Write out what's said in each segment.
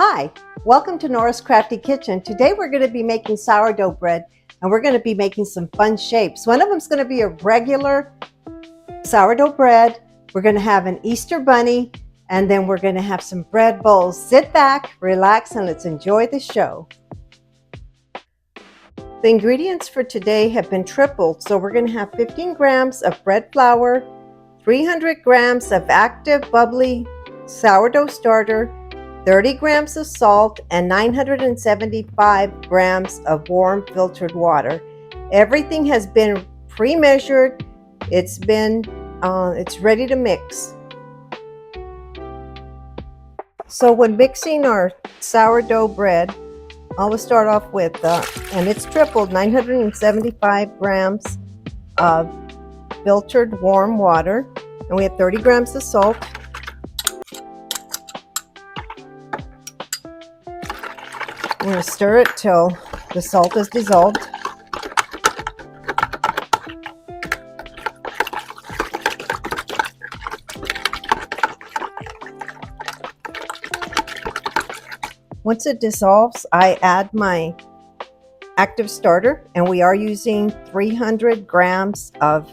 Hi, welcome to Nora's Crafty Kitchen. Today we're going to be making sourdough bread and we're going to be making some fun shapes. One of them is going to be a regular sourdough bread. We're going to have an Easter bunny and then we're going to have some bread bowls. Sit back, relax, and let's enjoy the show. The ingredients for today have been tripled, so we're going to have 15 grams of bread flour, 300 grams of active bubbly sourdough starter, 30 grams of salt, and 975 grams of warm filtered water. Everything has been pre-measured. It's ready to mix. So when mixing our sourdough bread, I will start off with, and it's tripled, 975 grams of filtered warm water, and we have 30 grams of salt. I'm going to stir it till the salt is dissolved. Once it dissolves, I add my active starter, and we are using 300 grams of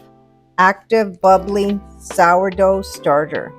active bubbly sourdough starter.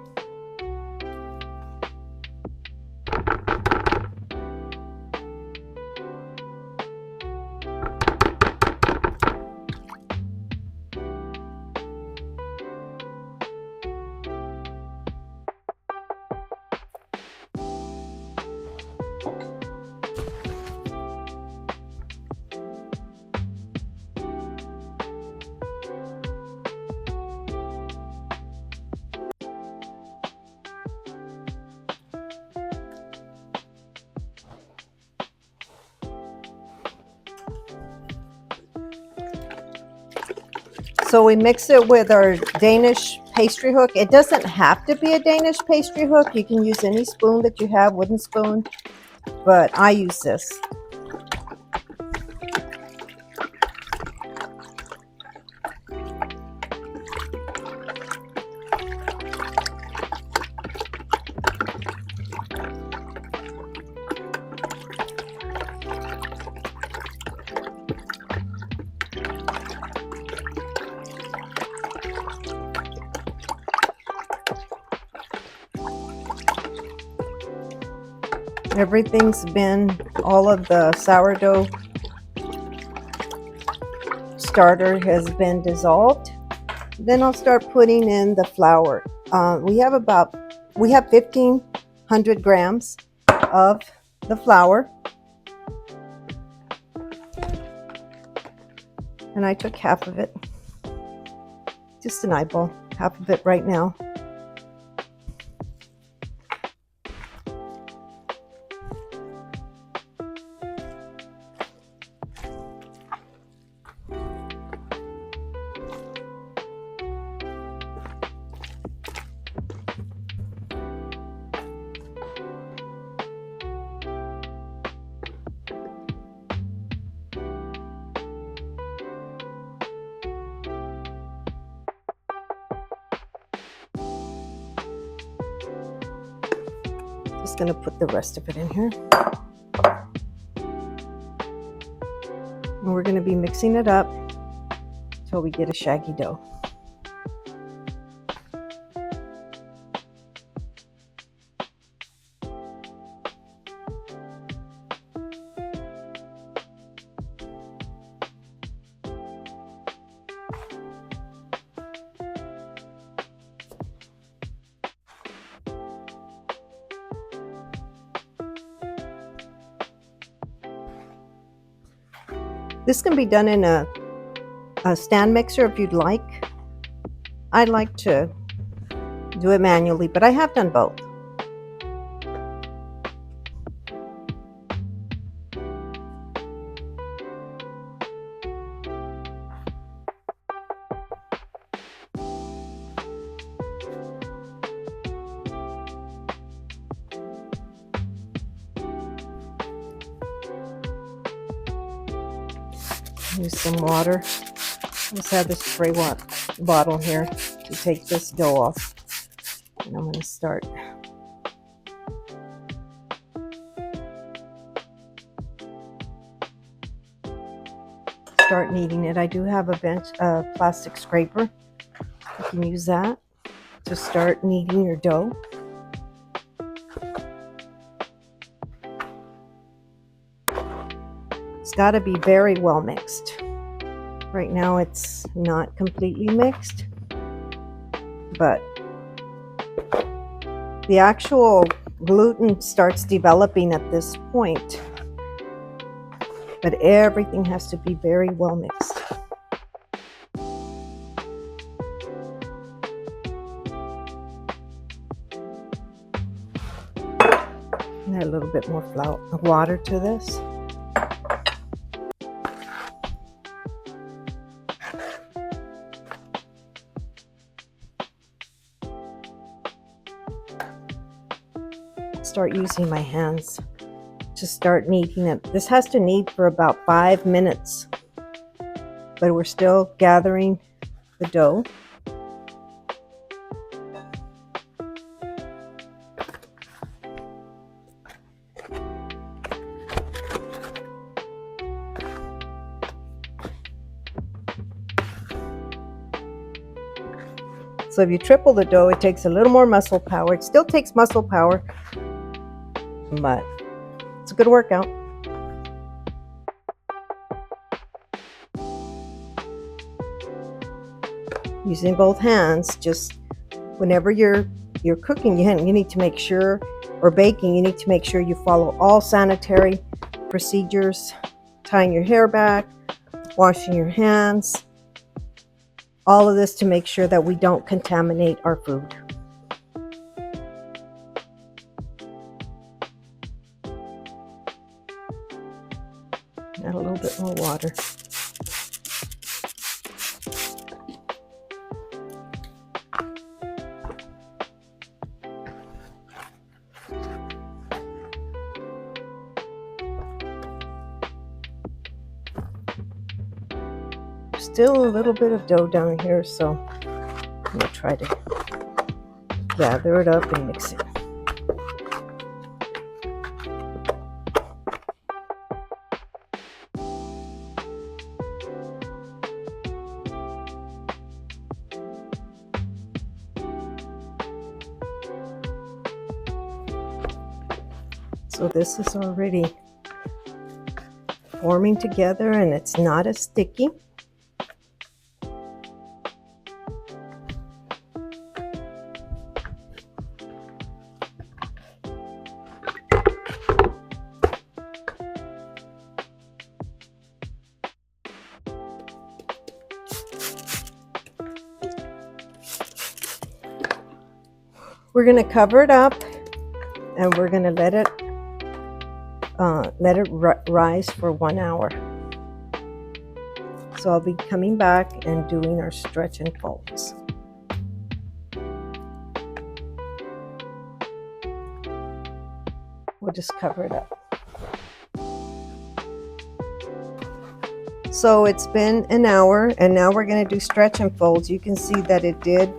So we mix it with our Danish pastry hook. It doesn't have to be a Danish pastry hook. You can use any spoon that you have, wooden spoon, but I use this. Everything's been, all of the sourdough starter has been dissolved. Then I'll start putting in the flour. We have 1,500 grams of the flour. And I took half of it, just an eyeball, half of it right now. Just going to put the rest of it in here. And we're going to be mixing it up until we get a shaggy dough. This can be done in a stand mixer if you'd like. I like to do it manually, but I have done both. Use some water. Just have this spray bottle here to take this dough off. And I'm going to start start kneading it. I do have a plastic scraper. You can use that to start kneading your dough. It's got to be very well mixed. Right now it's not completely mixed, but the actual gluten starts developing at this point. But everything has to be very well mixed. Add a little bit more water to this. Start using my hands to start kneading it. This has to knead for about 5 minutes, but we're still gathering the dough. So if you triple the dough, it takes a little more muscle power. It still takes muscle power, but it's a good workout. Using both hands, just whenever you're cooking, you need to make sure, or baking, you need to make sure you follow all sanitary procedures, tying your hair back, washing your hands, all of this to make sure that we don't contaminate our food. Add a little bit more water. Still a little bit of dough down here, so I'm going to try to gather it up and mix it. So this is already forming together and it's not as sticky. We're going to cover it up and we're going to let it rise for 1 hour. So I'll be coming back and doing our stretch and folds. We'll just cover it up. So it's been an hour and now we're going to do stretch and folds. You can see that it did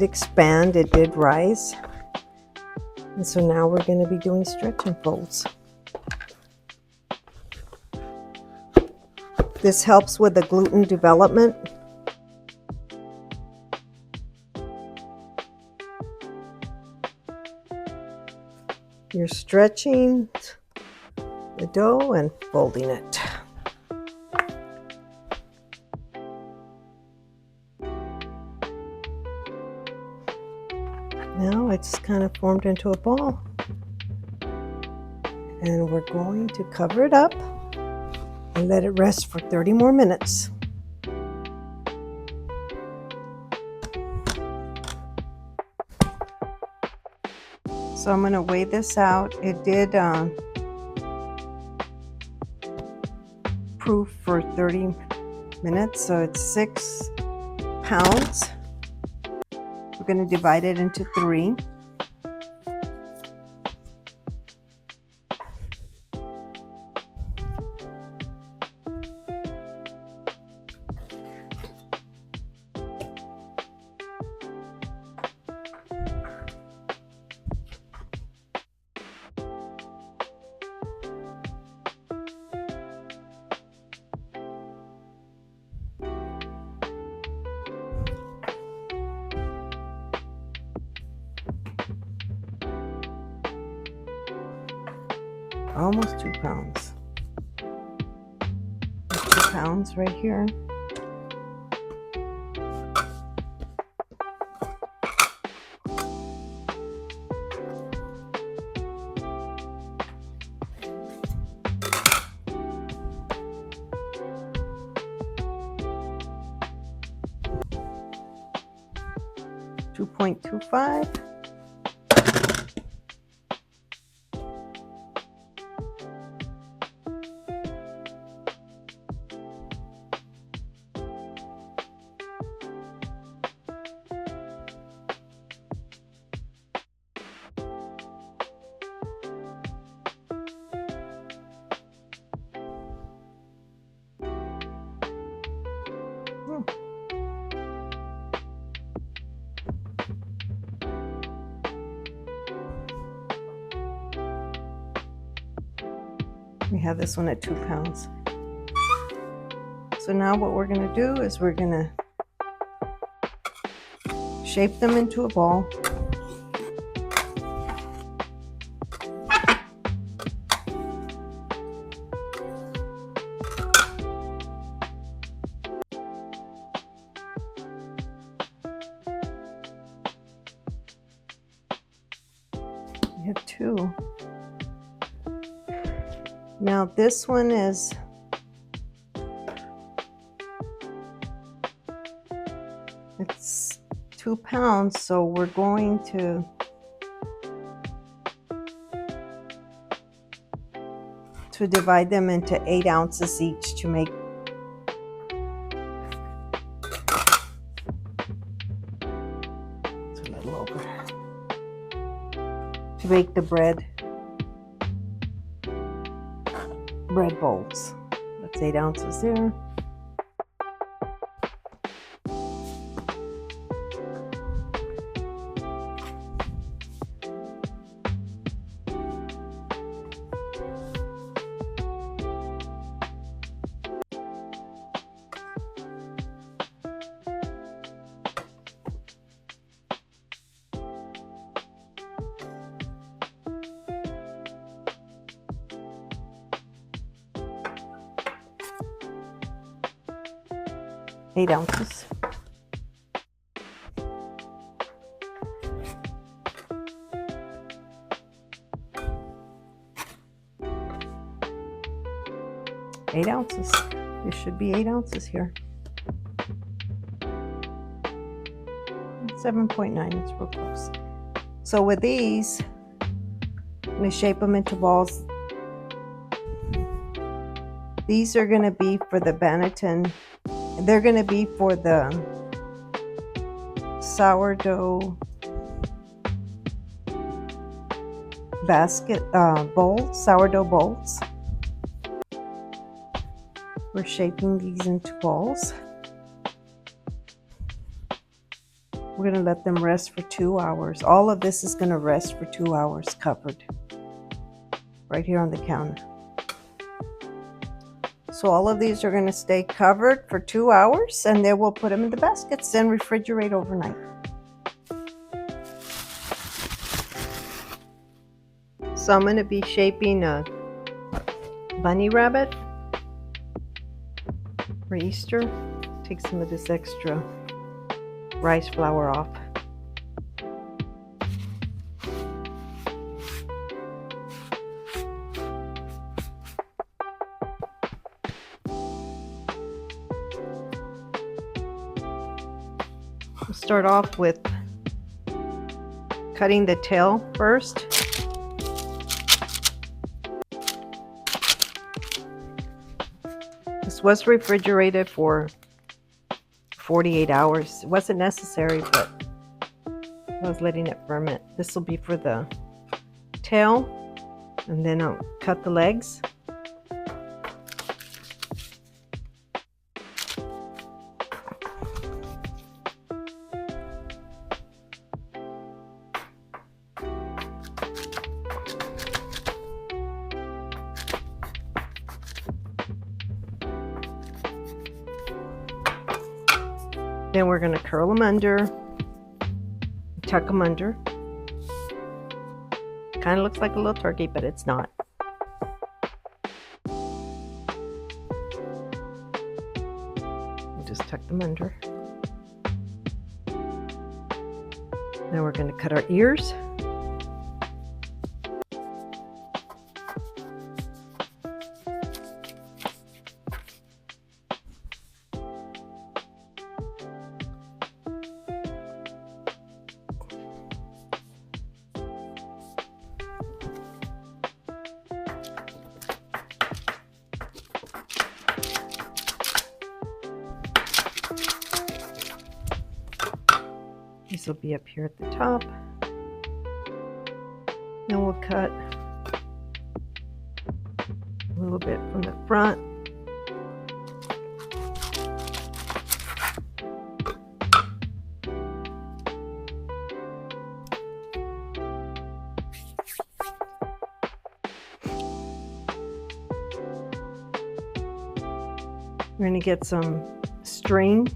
expand, it did rise. And so now we're going to be doing stretch and folds. This helps with the gluten development. You're stretching the dough and folding it. Now it's kind of formed into a ball. And we're going to cover it up and let it rest for 30 more minutes. So I'm going to weigh this out. It did proof for 30 minutes, so it's 6 pounds. We're going to divide it into 3. almost 2 pounds. 2 pounds right here. $2.25. We have this one at 2 pounds. So now what we're going to do is we're going to shape them into a ball. We have 2. Now this one is it's 2 pounds, so we're going to divide them into 8 ounces each to make it's a little over to make the bread bowls. That's 8 ounces there. Eight ounces. Eight ounces. This should be 8 ounces here. 7.9, it's real close. So with these, I'm going to shape them into balls. These are going to be for the Banneton. They're going to be for the sourdough basket bowls, sourdough bowls. We're shaping these into balls. We're going to let them rest for 2 hours. All of this is going to rest for 2 hours covered right here on the counter. So all of these are going to stay covered for 2 hours, and then we'll put them in the baskets and refrigerate overnight. So I'm going to be shaping a bunny rabbit for Easter. Take some of this extra rice flour off. We'll start off with cutting the tail first. This was refrigerated for 48 hours. It wasn't necessary, but I was letting it ferment. This will be for the tail, and then I'll cut the legs. Then we're going to curl them under, tuck them under. Kind of looks like a little turkey, but it's not. tuck them under. Now we're going to cut our ears. This will be up here at the top. Then we'll cut a little bit from the front. We're going to get some string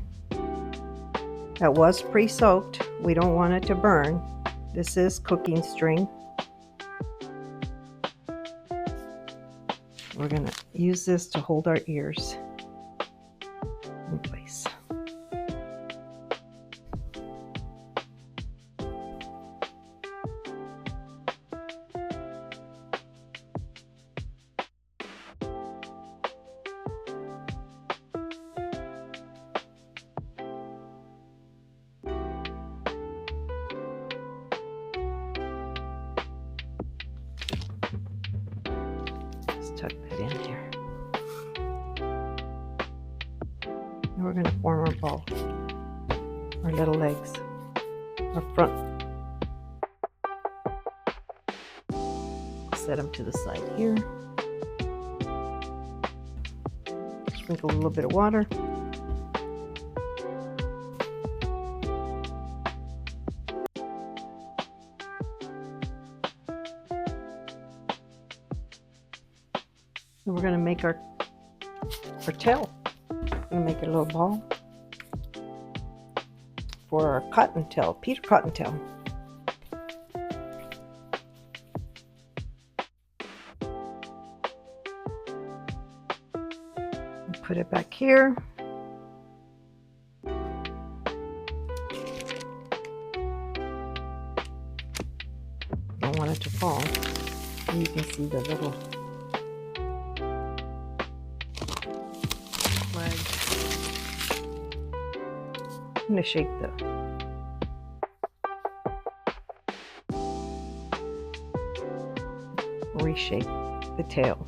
that was pre-soaked. We don't want it to burn. This is cooking string. We're going to use this to hold our ears in place. Tuck that in here. And we're going to form our ball, our little legs, our front. Set them to the side here. Sprinkle a little bit of water. And we're going to make our tail. I'm going to make a little ball for our cottontail, Peter Cottontail. Put it back here. Don't want it to fall. And you can see the little flag. I'm going to shape reshape the tail.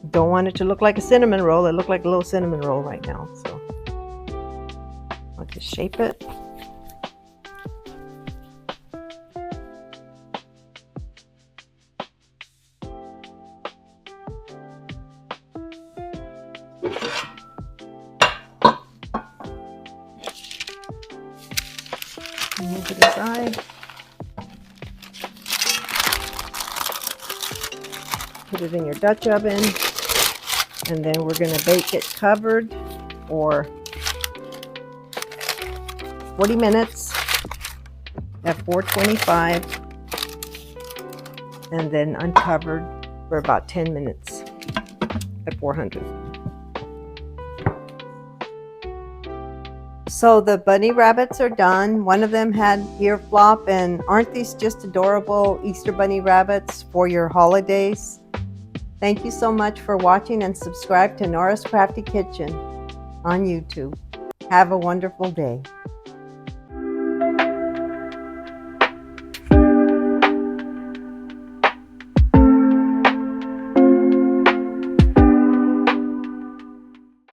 Don't want it to look like a cinnamon roll. It looks like a little cinnamon roll right now. So I'll just shape it. Move it aside. Put it in your Dutch oven. And then we're going to bake it covered for 40 minutes at 425, and then uncovered for about 10 minutes at 400. So the bunny rabbits are done. One of them had ear flop, and aren't these just adorable Easter bunny rabbits for your holidays? Thank you so much for watching, and subscribe to Nora's Crafty Kitchen on YouTube. Have a wonderful day.